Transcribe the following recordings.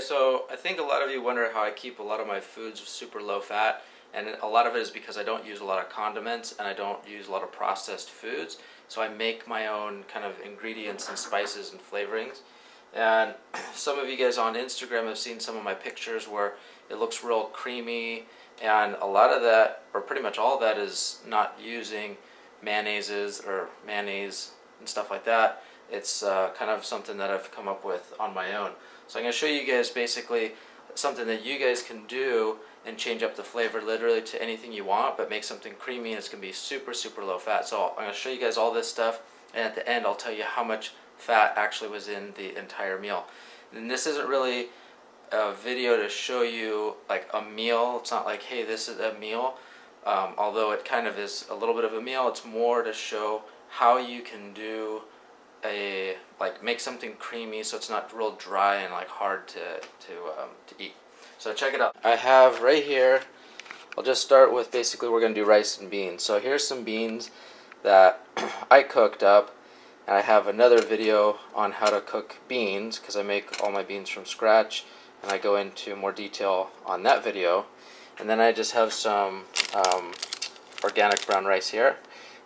so I think a lot of you wonder how I keep a lot of my foods super low fat, and a lot of it is because I don't use a lot of condiments and I don't use a lot of processed foods. So I make my own kind of ingredients and spices and flavorings. And some of you guys on Instagram have seen some of my pictures where it looks real creamy, and a lot of that, or pretty much all of that, is not using mayonnaises or mayonnaise and stuff like that. It's kind of something that I've come up with on my own. So I'm going to show you guys basically something that you guys can do and change up the flavor literally to anything you want, but make something creamy, and it's going to be super, super low fat. So I'm going to show you guys all this stuff, and at the end I'll tell you how much fat actually was in the entire meal. And this isn't really a video to show you like a meal. It's not like, hey, this is a meal. Although it kind of is a little bit of a meal, it's more to show how you can do make something creamy so it's not real dry and like hard to eat. So check it out. I have right here, I'll just start with basically we're going to do rice and beans. So here's some beans that I cooked up, and I have another video on how to cook beans because I make all my beans from scratch, and I go into more detail on that video. And then I just have some organic brown rice here.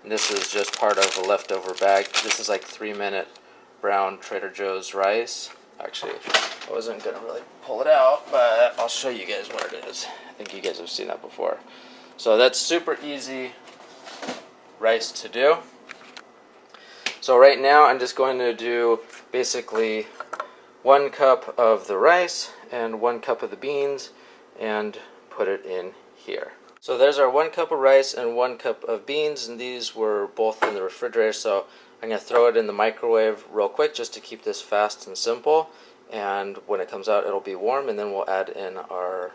And this is just part of a leftover bag. This is like 3-minute brown Trader Joe's rice. Actually, I wasn't going to really pull it out, but I'll show you guys what it is. I think you guys have seen that before. So that's super easy rice to do. So right now I'm just going to do basically 1 cup of the rice and 1 cup of the beans and put it in here. So there's our 1 cup of rice and 1 cup of beans, and these were both in the refrigerator, so I'm going to throw it in the microwave real quick just to keep this fast and simple, and when it comes out it'll be warm, and then we'll add in our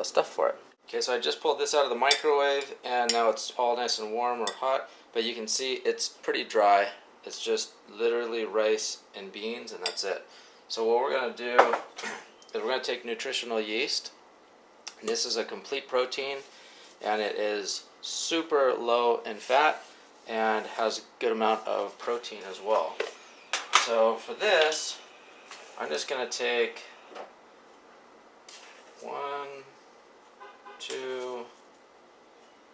stuff for it. Okay, so I just pulled this out of the microwave, and now it's all nice and warm or hot, but you can see it's pretty dry. It's just literally rice and beans, and that's it. So what we're going to do is we're going to take nutritional yeast, and this is a complete protein, and it is super low in fat and has a good amount of protein as well. So for this, I'm just going to take 1, 2,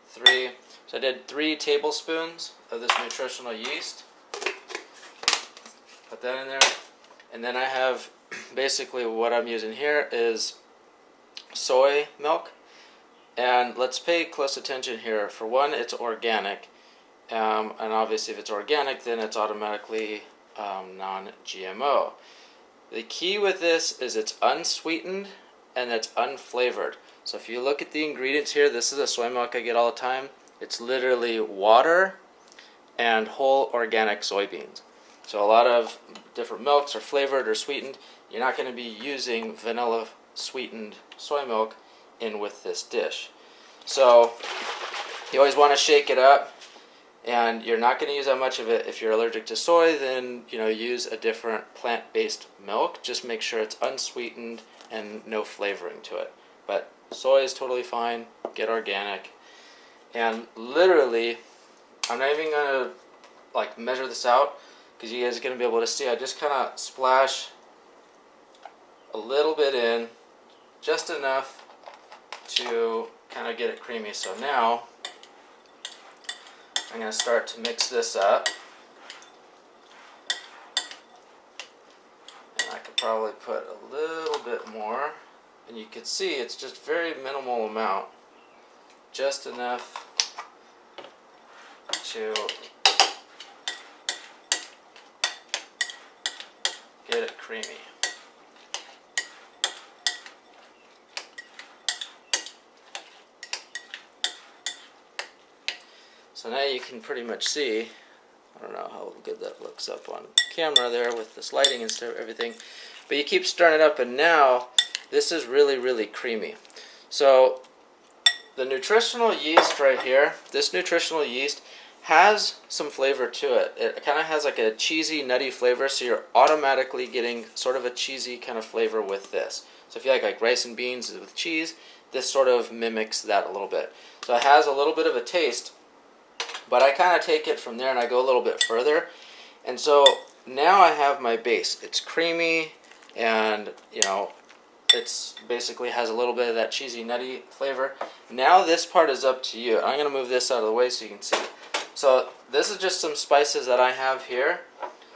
3. So I did 3 tablespoons of this nutritional yeast. Put that in there. And then I have basically what I'm using here is soy milk. And let's pay close attention here. For one, it's organic, and obviously if it's organic, then it's automatically non-GMO. The key with this is it's unsweetened and it's unflavored. So if you look at the ingredients here, this is the soy milk I get all the time. It's literally water and whole organic soybeans. So a lot of different milks are flavored or sweetened. You're not going to be using vanilla sweetened soy milk in with this dish. So you always want to shake it up, and you're not going to use that much of it. If you're allergic to soy, then use a different plant-based milk. Just make sure it's unsweetened and no flavoring to it. But soy is totally fine. Get organic. And literally, I'm not even going to measure this out because you guys are going to be able to see. I just kind of splash a little bit in, just enough to kind of get it creamy. So now I'm going to start to mix this up, and I could probably put a little bit more, and you can see it's just very minimal amount, just enough to get it creamy. So now you can pretty much see, I don't know how good that looks up on camera there with this lighting and stuff, everything, but you keep stirring it up, and now this is really, really creamy. So the nutritional yeast right here, this nutritional yeast has some flavor to it. It kind of has like a cheesy, nutty flavor, so you're automatically getting sort of a cheesy kind of flavor with this. So if you like rice and beans with cheese, this sort of mimics that a little bit. So it has a little bit of a taste, but I kind of take it from there and I go a little bit further. And so now I have my base. It's creamy, and It's basically has a little bit of that cheesy, nutty flavor. Now this part is up to you. I'm going to move this out of the way so you can see. So this is just some spices that I have here.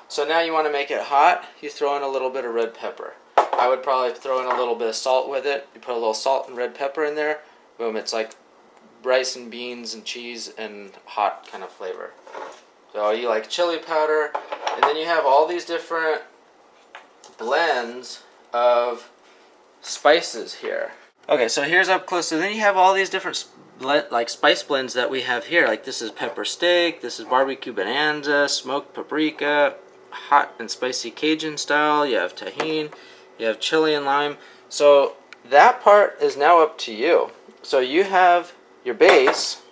So now you want to make it hot. You throw in a little bit of red pepper. I would probably throw in a little bit of salt with it. You put a little salt and red pepper in there. Boom, it's like rice and beans and cheese and hot kind of flavor. So you like chili powder, and then you have all these different blends of spices here. Okay, so here's up close. So then you have all these different like spice blends that we have here. Like this is pepper steak, this is barbecue bonanza, smoked paprika, hot and spicy Cajun style. You have tahini, you have chili and lime. So that part is now up to you. So you have your base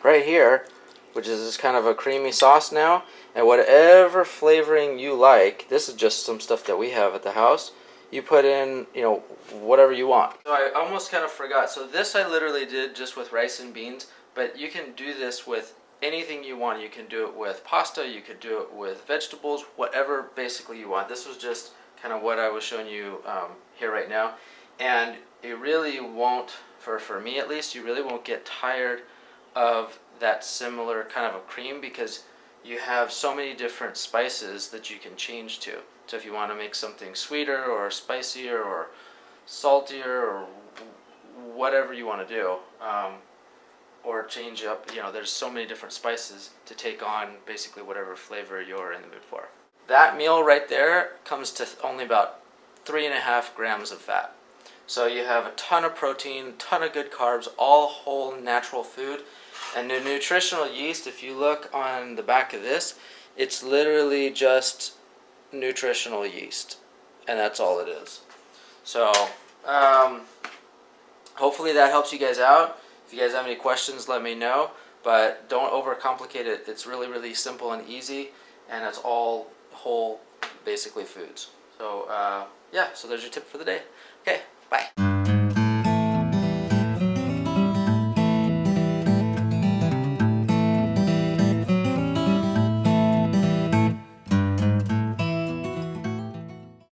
right here, which is this kind of a creamy sauce now, and whatever flavoring you like. This is just some stuff that we have at the house. You put in, you know, whatever you want. So I almost kind of forgot. So this I literally did just with rice and beans, but you can do this with anything you want. You can do it with pasta, you could do it with vegetables, whatever basically you want. This was just kind of what I was showing you here right now. And it really won't, for me at least, you really won't get tired of that similar kind of a cream, because you have so many different spices that you can change to. So if you want to make something sweeter or spicier or saltier or whatever you want to do, or change up, you know, there's so many different spices to take on basically whatever flavor you're in the mood for. That meal right there comes to only about 3.5 grams of fat. So you have a ton of protein, ton of good carbs, all whole natural food. And the nutritional yeast, if you look on the back of this, it's literally just nutritional yeast, and that's all it is. So hopefully that helps you guys out. If you guys have any questions, let me know, but don't overcomplicate it. It's really, really simple and easy, and it's all whole, basically, foods. So yeah, so there's your tip for the day. Okay, bye.